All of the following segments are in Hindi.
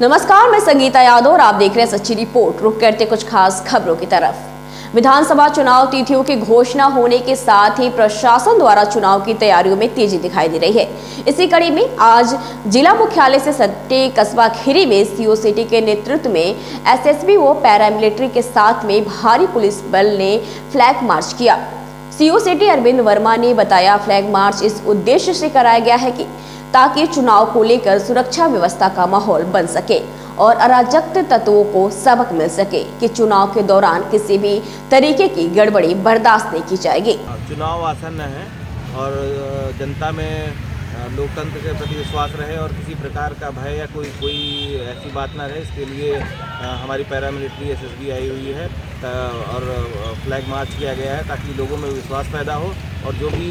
नमस्कार, मैं संगीता यादव और आप देख रहे हैं सच्ची रिपोर्ट। रुक करते कुछ खास खबरों की तरफ। विधानसभा चुनाव तिथियों की घोषणा होने के साथ ही प्रशासन द्वारा चुनाव की तैयारियों में तेजी दिखाई दे रही है। इसी कड़ी में आज जिला मुख्यालय से सटे कस्बा खीरी में सीओ सिटी के नेतृत्व में एसएसबी व पैरामिलिट्री के साथ में भारी पुलिस बल ने फ्लैग मार्च किया। सीओ सिटी अरविंद वर्मा ने बताया, फ्लैग मार्च इस उद्देश्य से कराया गया है कि ताकि चुनाव को लेकर सुरक्षा व्यवस्था का माहौल बन सके और अराजक तत्वों को सबक मिल सके कि चुनाव के दौरान किसी भी तरीके की गड़बड़ी बर्दाश्त नहीं की जाएगी। चुनाव आसन्न है और जनता में लोकतंत्र के प्रति विश्वास रहे और किसी प्रकार का भय या कोई ऐसी बात ना रहे, इसके लिए हमारी पैरामिलिट्री एसएसबी आई हुई है और फ्लैग मार्च किया गया है ताकि लोगों में विश्वास पैदा हो और जो भी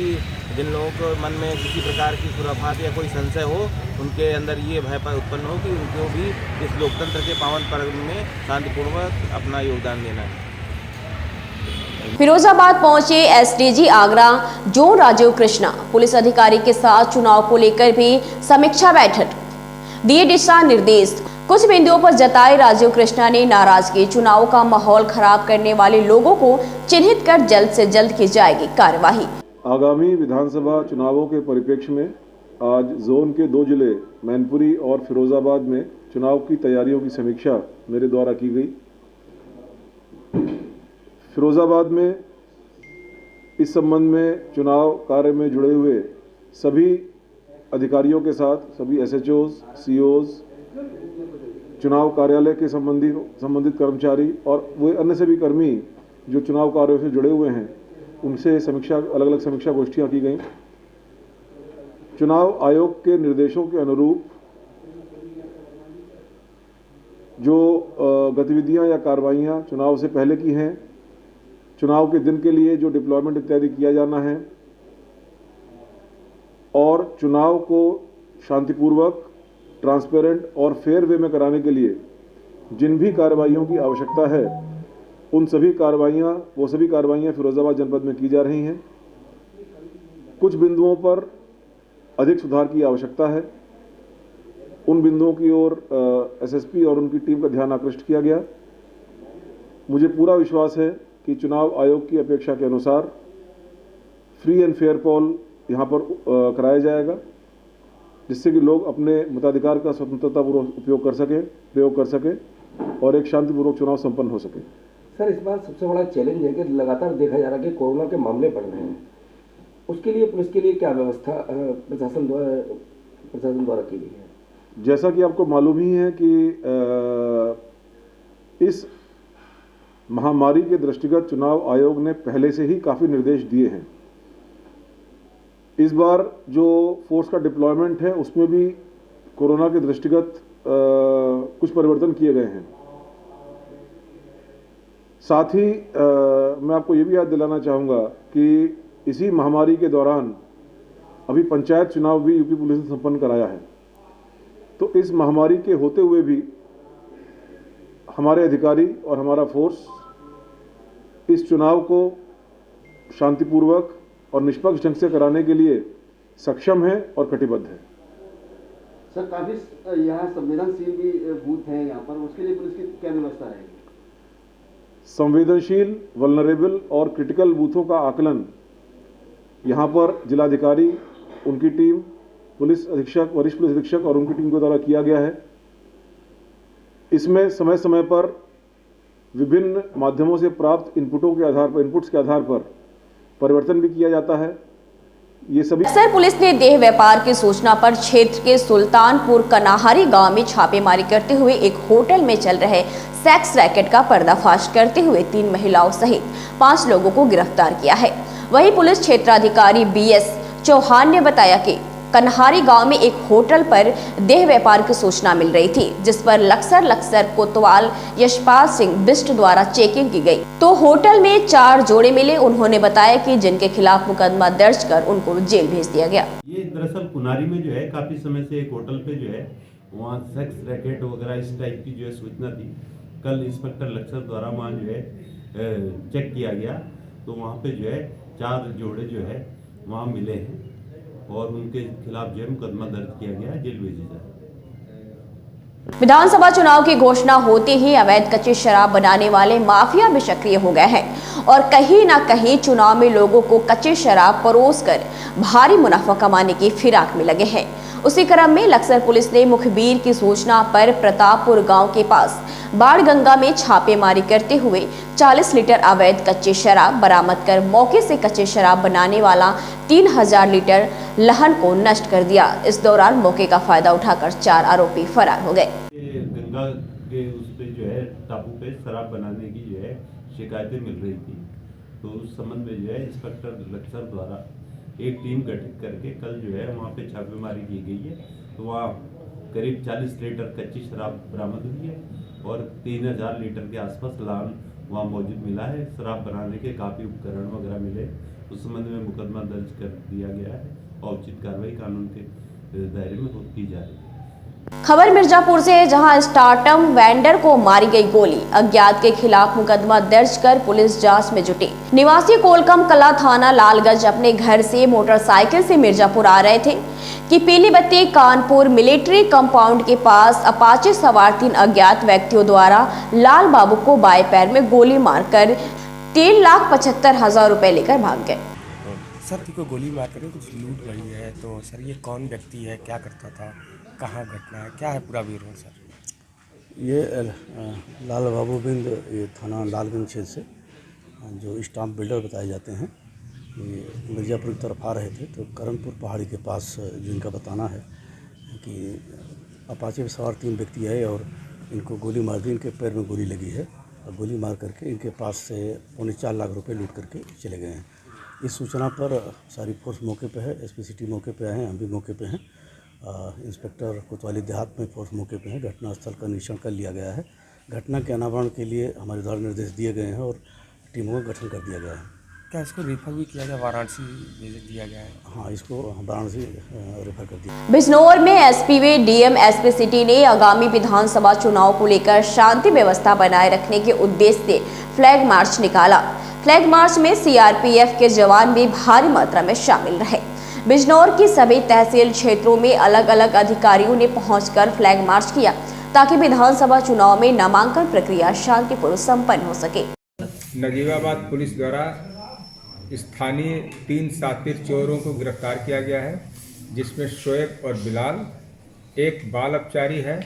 जिन लोगों को मन में किसी प्रकार की खुराफात या कोई संशय हो, उनके अंदर ये भय उत्पन्न हो कि उनको भी इस लोकतंत्र के पावन पर्व में शांतिपूर्वक अपना योगदान देना है। फिरोजाबाद पहुंचे SDG Agra zone Rajiv Krishna police अधिकारी के साथ चुनाव को लेकर भी समीक्षा बैठक दिए दिशा निर्देश। कुछ बिंदुओं पर जताए राजीव कृष्णा ने नाराजगी। चुनाव का माहौल खराब करने वाले लोगों को चिन्हित कर जल्द से जल्द की जाएगी कार्यवाही। आगामी विधानसभा चुनावों के परिप्रेक्ष्य में आज जोन के 2 जिले मैनपुरी और फिरोजाबाद में चुनाव की तैयारियों की समीक्षा मेरे द्वारा की गई। फिरोजाबाद में इस संबंध में चुनाव कार्य में जुड़े हुए सभी अधिकारियों के साथ सभी एसएचओज, सीओज, चुनाव कार्यालय के संबंधित कर्मचारी और वो अन्य सभी कर्मी जो चुनाव कार्यों से जुड़े हुए हैं, उनसे अलग अलग समीक्षा गोष्ठियां की गई। चुनाव आयोग के निर्देशों के अनुरूप जो गतिविधियां या कार्रवाइयां चुनाव से पहले की हैं, चुनाव के दिन के लिए जो डिप्लॉयमेंट इत्यादि किया जाना है और चुनाव को शांतिपूर्वक, ट्रांसपेरेंट और फेयर वे में कराने के लिए जिन भी कार्रवाइयों की आवश्यकता है, उन सभी कार्रवाइयां फिरोजाबाद जनपद में की जा रही हैं। कुछ बिंदुओं पर अधिक सुधार की आवश्यकता है, उन बिंदुओं की ओर एसएसपी और उनकी टीम का ध्यान आकृष्ट किया गया। मुझे पूरा विश्वास है कि चुनाव आयोग की अपेक्षा के अनुसार फ्री एंड फेयर पोल यहाँ पर कराया जाएगा, जिससे कि लोग अपने मताधिकार का स्वतंत्रतापूर्वक प्रयोग कर सके और एक शांतिपूर्वक चुनाव संपन्न हो सके। सर, इस बार सबसे बड़ा चैलेंज है कि लगातार देखा जा रहा है कि कोरोना के मामले बढ़ रहे हैं। उसके लिए पुलिस के लिए क्या व्यवस्था प्रशासन द्वारा की गई है? जैसा कि आपको मालूम ही है कि इस महामारी के दृष्टिगत चुनाव आयोग ने पहले से ही काफ़ी निर्देश दिए हैं। इस बार जो फोर्स का डिप्लॉयमेंट है, उसमें भी कोरोना के दृष्टिगत कुछ परिवर्तन किए गए हैं। साथ ही मैं आपको ये भी याद दिलाना चाहूँगा कि इसी महामारी के दौरान अभी पंचायत चुनाव भी यूपी पुलिस ने संपन्न कराया है। तो इस महामारी के होते हुए भी हमारे अधिकारी और हमारा फोर्स इस चुनाव को शांतिपूर्वक और निष्पक्ष ढंग से कराने के लिए सक्षम है और कटिबद्ध है। सर, काफी यहाँ संवेदनशील भी बूथ है यहाँ पर, उसके लिए पुलिस की क्या व्यवस्था रहेगी? संवेदनशील, वल्नरेबल और क्रिटिकल बूथों का आकलन यहाँ पर जिलाधिकारी, उनकी टीम, पुलिस अधीक्षक, वरिष्ठ पुलिस अधीक्षक और उनकी टीम के द्वारा किया गया है। इसमें समय समय पर विभिन्न माध्यमों से प्राप्त इनपुट्स के आधार पर परिवर्तन भी किया जाता है। ये सभी सर, पुलिस ने देह व्यापार की सूचना पर क्षेत्र के सुल्तानपुर कनाहारी गांव में छापेमारी करते हुए एक होटल में चल रहे सेक्स रैकेट का पर्दाफाश करते हुए 3 महिलाओं सहित 5 लोगों को गिरफ्तार किया है। वहीं पुलिस क्षेत्राधिकारी BS चौहान ने बताया कि कन्हारी गांव में एक होटल पर देह व्यापार की सूचना मिल रही थी, जिस पर लक्सर कोतवाल यशपाल सिंह बिष्ट द्वारा चेकिंग की गई तो होटल में 4 जोड़े मिले। उन्होंने बताया कि जिनके खिलाफ मुकदमा दर्ज कर उनको जेल भेज दिया गया। ये दरअसल कुनारी में जो है काफी समय से एक होटल पे जो है वहाँ सेक्स रैकेट वगैरह इस टाइप की जो है सूचना थी। कल इंस्पेक्टर लक्सर द्वारा वहाँ जो है चेक किया गया तो वहाँ पे जो है 4 जोड़े जो है वहाँ मिले हैं और उनके खिलाफ जो है मुकदमा दर्ज किया गया, जेल भेजा जाए। विधानसभा चुनाव की घोषणा होते ही अवैध कच्ची शराब बनाने वाले माफिया भी सक्रिय हो गए हैं और कहीं ना कहीं चुनाव में लोगों को कच्ची शराब परोसकर भारी मुनाफा कमाने की फिराक में लगे हैं। उसी क्रम में लक्सर पुलिस ने मुखबिर की सूचना पर प्रतापपुर गांव के पास बाणगंगा में छापेमारी करते हुए 40 लीटर अवैध कच्ची शराब बरामद कर मौके से कच्ची शराब बनाने वाला 3000 लीटर लहन को नष्ट कर दिया। इस दौरान मौके का फायदा उठाकर 4 आरोपी फरार हो गए। गंगा के उस पे जो है टापू पे शराब बनाने की जो है शिकायतें मिल रही थी, तो उस संबंध में जो है इंस्पेक्टर लक्सर द्वारा एक टीम गठित करके कल जो है वहाँ पे छापेमारी की गई है। तो वहाँ करीब 40 लीटर कच्ची शराब बरामद हुई है और 3000 लीटर के आसपास लान वहाँ मौजूद मिला है। शराब बनाने के काफ़ी उपकरण वगैरह मिले, उस संबंध में मुकदमा दर्ज कर दिया गया है और उचित कार्रवाई कानून के दायरे में की जा रही है। खबर मिर्जापुर से है, जहां स्टार्टअप वेंडर को मारी गई गोली। अज्ञात के खिलाफ मुकदमा दर्ज कर पुलिस जांच में जुटी। निवासी कोलकम कला थाना लालगंज अपने घर से मोटरसाइकिल से मिर्जापुर आ रहे थे कि पीली बत्ती कानपुर मिलिट्री कंपाउंड के पास अपाचे सवार 3 अज्ञात व्यक्तियों द्वारा लाल बाबू को बाएं पैर में गोली मारकर 3,75,000 रुपए लेकर भाग गए। सर को गोली मार कर कुछ लूट गई है, तो सर ये कौन व्यक्ति है, क्या करता था, कहाँ घटना है, क्या है पूरा विवरण सर? ये लाल बाबू बिंद ये थाना लालगंज क्षेत्र से जो स्टाम्प बिल्डर बताए जाते हैं, ये मिर्ज़ापुर की तरफ आ रहे थे। तो करनपुर पहाड़ी के पास जिनका बताना है कि अपाचे में सवार 3 व्यक्ति आए और इनको गोली मार दी। इनके पैर में गोली लगी है और गोली मार करके इनके पास से 4.25 लाख रुपए लूट करके चले गए हैं। इस सूचना पर सारी फोर्स मौके पे है, एसपी सिटी मौके पे आए हैं, हम भी मौके पे हैं। इंस्पेक्टर कोतवाली देहात में फोर्स मौके पे है। घटनास्थल का निरीक्षण कर लिया गया है। घटना के अनावरण के लिए हमारे द्वारा निर्देश दिए गए हैं और टीमों का गठन कर दिया गया है। क्या इसको रेफर भी किया गया, वाराणसी भेज दिया गया है? हाँ, इसको वाराणसी रेफर कर दिया। बिजनौर में एसपी व डीएम एसपी सिटी ने आगामी विधानसभा चुनाव को लेकर शांति व्यवस्था बनाए रखने के उद्देश्य से फ्लैग मार्च निकाला। फ्लैग मार्च में सीआरपीएफ के जवान भी भारी मात्रा में शामिल रहे। बिजनौर की सभी तहसील क्षेत्रों में अलग अलग अधिकारियों ने पहुंचकर फ्लैग मार्च किया ताकि विधानसभा चुनाव में नामांकन प्रक्रिया शांतिपूर्ण संपन्न हो सके। नजीबाबाद पुलिस द्वारा स्थानीय 3 शातिर चोरों को गिरफ्तार किया गया है, जिसमें शोएब और बिलाल, एक बाल अपचारी है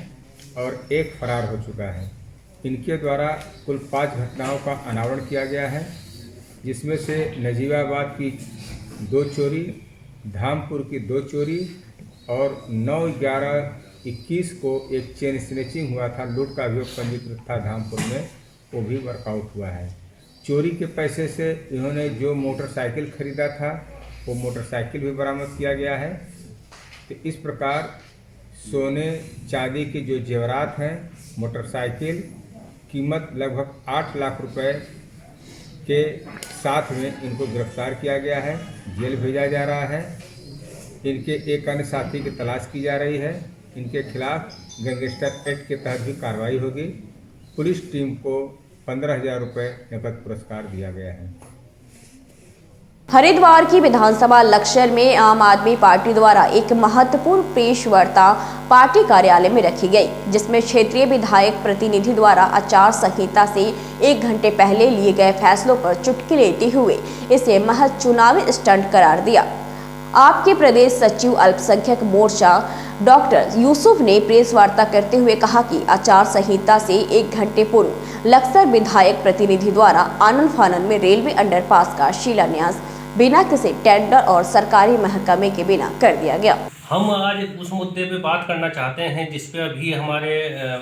और एक फरार हो चुका है। इनके द्वारा कुल 5 घटनाओं का अनावरण किया गया है, जिसमें से नजीबाबाद की 2 चोरी, धामपुर की 2 चोरी और 9/11/21 को एक चेन स्नैचिंग हुआ था, लूट का अभियोग पंजीकृत था धामपुर में, वो भी वर्कआउट हुआ है। चोरी के पैसे से इन्होंने जो मोटरसाइकिल खरीदा था वो मोटरसाइकिल भी बरामद किया गया है। तो इस प्रकार सोने चांदी के जो जेवरात हैं, मोटरसाइकिल, कीमत लगभग 8 लाख रुपए के साथ में इनको गिरफ्तार किया गया है, जेल भेजा जा रहा है। इनके एक अन्य साथी की तलाश की जा रही है। इनके खिलाफ गैंगस्टर एक्ट के तहत भी कार्रवाई होगी। पुलिस टीम को 15,000 रुपये नकद पुरस्कार दिया गया है। हरिद्वार की विधानसभा लक्सर में आम आदमी पार्टी द्वारा एक महत्वपूर्ण प्रेस वार्ता पार्टी कार्यालय में रखी गई, जिसमें क्षेत्रीय विधायक प्रतिनिधि द्वारा आचार संहिता से 1 घंटे पहले लिए गए फैसलों पर चुटकी लेते हुए इसे महज चुनावी स्टंट करार दिया। आपके प्रदेश सचिव अल्पसंख्यक मोर्चा डॉक्टर यूसुफ ने प्रेस वार्ता करते हुए कहा कि आचार संहिता से 1 घंटे पूर्व लक्सर विधायक प्रतिनिधि द्वारा आनन फानन में रेलवे अंडरपास का शिलान्यास बिना किसी टेंडर और सरकारी महकमे के बिना कर दिया गया। हम आज उस मुद्दे पे बात करना चाहते हैं जिस पे अभी हमारे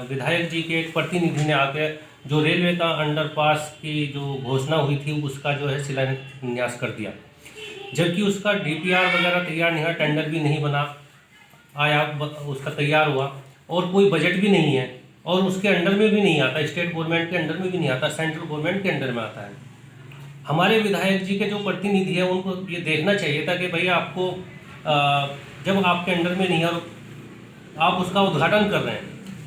विधायक जी के एक प्रतिनिधि ने आके जो रेलवे का अंडरपास की जो घोषणा हुई थी उसका जो है शिलान्यास कर दिया, जबकि उसका डीपीआर वगैरह तैयार नहीं है, टेंडर भी नहीं बना आया, उसका तैयार हुआ और कोई बजट भी नहीं है और उसके अंडर में भी नहीं आता, स्टेट गवर्नमेंट के अंडर में भी नहीं आता, सेंट्रल गवर्नमेंट के अंडर में आता है। हमारे विधायक जी के जो प्रतिनिधि है उनको ये देखना चाहिए था कि भैया आपको जब आपके अंडर में नहीं है और आप उसका उद्घाटन कर रहे हैं,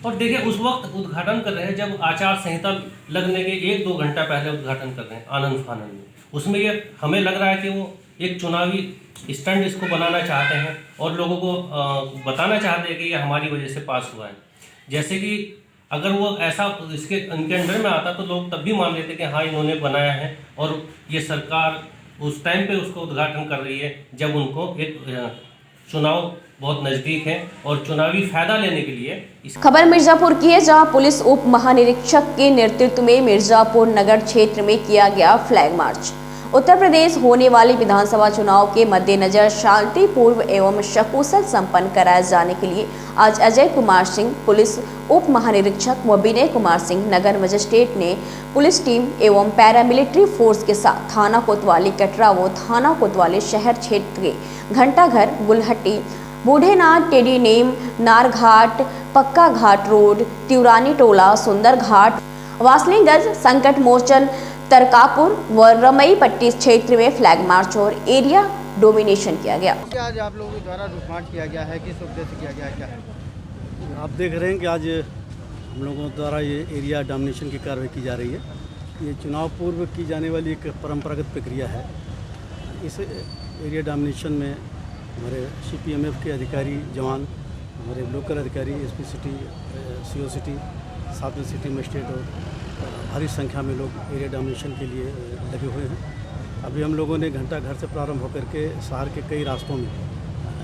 और देखिए उस वक्त उद्घाटन कर रहे हैं जब आचार संहिता लगने के 1-2 घंटा पहले उद्घाटन कर रहे हैं आनंद फानंद में। उसमें ये हमें लग रहा है कि वो एक चुनावी स्टंट इसको बनाना चाहते हैं और लोगों को बताना चाहते हैं कि ये हमारी वजह से पास हुआ है, जैसे कि अगर वो ऐसा इनके अंडर में आता तो लोग तब भी मान लेते कि हाँ इन्होंने बनाया है, और ये सरकार उस टाइम पे उसको उद्घाटन कर रही है जब उनको एक चुनाव बहुत नज़दीक है और चुनावी फायदा लेने के लिए खबर मिर्जापुर की है, जहां पुलिस उप महानिरीक्षक के नेतृत्व में मिर्जापुर नगर क्षेत्र में किया गया फ्लैग मार्च। उत्तर प्रदेश होने वाले विधानसभा चुनाव के मद्देनजर शांतिपूर्व एवं सकुशल संपन्न कराए जाने के लिए आज अजय कुमार सिंह पुलिस उप महानिरीक्षक व विनय कुमार सिंह नगर मजिस्ट्रेट ने पुलिस टीम एवं पैरामिलिट्री फोर्स के साथ थाना कोतवाली कटरा व थाना कोतवाली शहर क्षेत्र के घंटाघर, गुलहट्टी, बूढ़ेनाथ, टेडी नेम, नारघाट, पक्का घाट रोड, तिवरानी टोला, सुंदर घाट, वासलीगंज, संकट मोचन, तरकापुर व रमई पट्टी क्षेत्र में फ्लैग मार्च और एरिया डोमिनेशन किया गया। आज आप लोगों के द्वारा रूट मार्च किया गया है, किस उद्देश्य किया गया है, क्या है? आप देख रहे हैं कि आज हम लोगों द्वारा ये एरिया डोमिनेशन की कार्रवाई की जा रही है। ये चुनाव पूर्व की जाने वाली एक परंपरागत प्रक्रिया है। इस एरिया डोमिनेशन में हमारे CPMF के अधिकारी जवान, हमारे लोकल अधिकारी, SP सिटी, CO सिटी, साथ में सिटी मजिस्ट्रेट और भारी संख्या में लोग एरिया डोमिनेशन के लिए लगे हुए हैं। अभी हम लोगों ने घंटा घर से प्रारंभ होकर के शहर के कई रास्तों में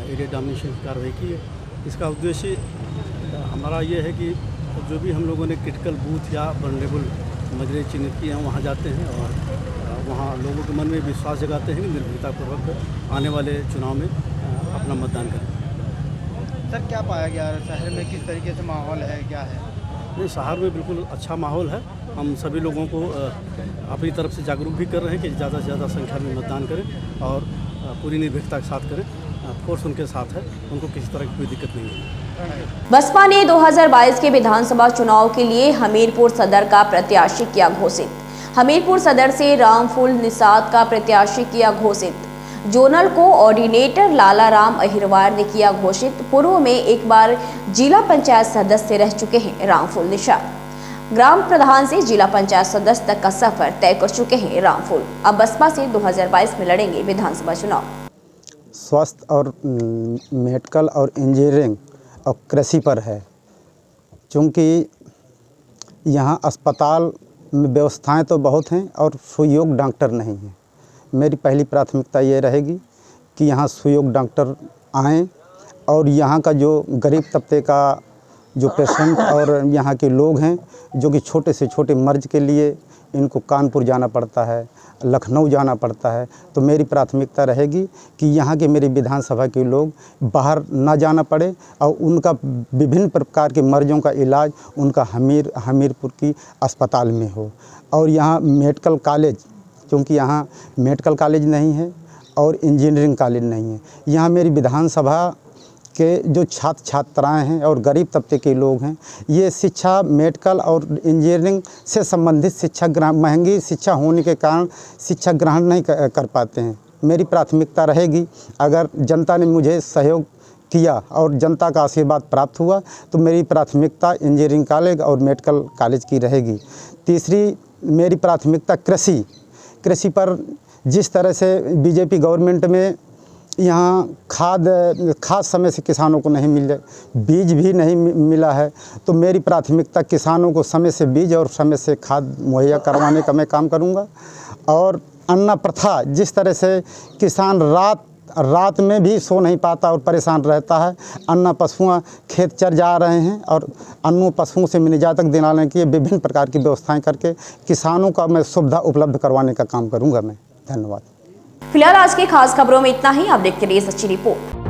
एरिया डोमिनेशन की कार्रवाई की है। इसका उद्देश्य हमारा ये है कि जो भी हम लोगों ने क्रिटिकल बूथ या वल्नरेबल मजरे चिन्हित किए हैं वहाँ जाते हैं और वहाँ लोगों के मन में विश्वास जगाते हैं कि निर्भीकतापूर्वक आने वाले चुनाव में अपना मतदान करें। सर क्या पाया गया शहर में, किस तरीके से माहौल है, क्या है? नहीं, शहर में बिल्कुल अच्छा माहौल है। हम सभी लोगों को अपनी तरफ से जागरूक भी कर रहे हैं कि ज़्यादा से ज़्यादा संख्या में मतदान करें और पूरी निर्भीकता के साथ करें। फोर्स उनके साथ है, उनको किसी तरह की कोई दिक्कत नहीं है। बसपा ने 2022 के विधानसभा चुनाव के लिए हमीरपुर सदर का प्रत्याशी किया घोषित। हमीरपुर सदर से रामफूल निषाद का प्रत्याशी किया घोषित। जोनल कोऑर्डिनेटर लालाराम अहिरवार ने किया घोषित। पूर्व में एक बार जिला पंचायत सदस्य रह चुके हैं रामफूल निषाद। ग्राम प्रधान से जिला पंचायत सदस्य तक का सफर तय कर चुके हैं रामफूल। अब बसपा से 2022 में लड़ेंगे विधानसभा चुनाव। स्वास्थ्य और मेडिकल और इंजीनियरिंग और कृषि पर है, क्योंकि यहाँ अस्पताल में व्यवस्थाएं तो बहुत हैं और सुयोग्य डॉक्टर नहीं हैं। मेरी पहली प्राथमिकता ये रहेगी कि यहाँ सुयोग्य डॉक्टर आएँ और यहाँ का जो गरीब तबके का जो पेशेंट और यहाँ के लोग हैं जो कि छोटे से छोटे मर्ज के लिए इनको कानपुर जाना पड़ता है, लखनऊ जाना पड़ता है, तो मेरी प्राथमिकता रहेगी कि यहाँ के मेरे विधानसभा के लोग बाहर ना जाना पड़े और उनका विभिन्न प्रकार के मर्जों का इलाज उनका हमीरपुर की अस्पताल में हो। और यहाँ मेडिकल कॉलेज, क्योंकि यहाँ मेडिकल कॉलेज नहीं है और इंजीनियरिंग कॉलेज नहीं है। यहाँ मेरी विधानसभा के जो छात्र छात्राएं हैं और गरीब तबके के लोग हैं, ये शिक्षा मेडिकल और इंजीनियरिंग से संबंधित शिक्षा महंगी शिक्षा होने के कारण शिक्षा ग्रहण नहीं कर पाते हैं। मेरी प्राथमिकता रहेगी, अगर जनता ने मुझे सहयोग किया और जनता का आशीर्वाद प्राप्त हुआ तो मेरी प्राथमिकता इंजीनियरिंग कॉलेज और मेडिकल कॉलेज की रहेगी। तीसरी मेरी प्राथमिकता कृषि पर जिस तरह से बीजेपी गवर्नमेंट में यहाँ खाद समय से किसानों को नहीं मिल रहे, बीज भी नहीं मिला है, तो मेरी प्राथमिकता किसानों को समय से बीज और समय से खाद मुहैया करवाने का मैं काम करूँगा। और अन्न प्रथा, जिस तरह से किसान रात में भी सो नहीं पाता और परेशान रहता है, अन्न पशुओं खेत चर जा रहे हैं और अन्नों पशुओं से निजात दिलाने की विभिन्न प्रकार की व्यवस्थाएं करके किसानों का मैं सुविधा उपलब्ध करवाने का काम करूंगा मैं। धन्यवाद। फिलहाल आज की खास खबरों में इतना ही। आप देखते रहिए सच्ची रिपोर्ट।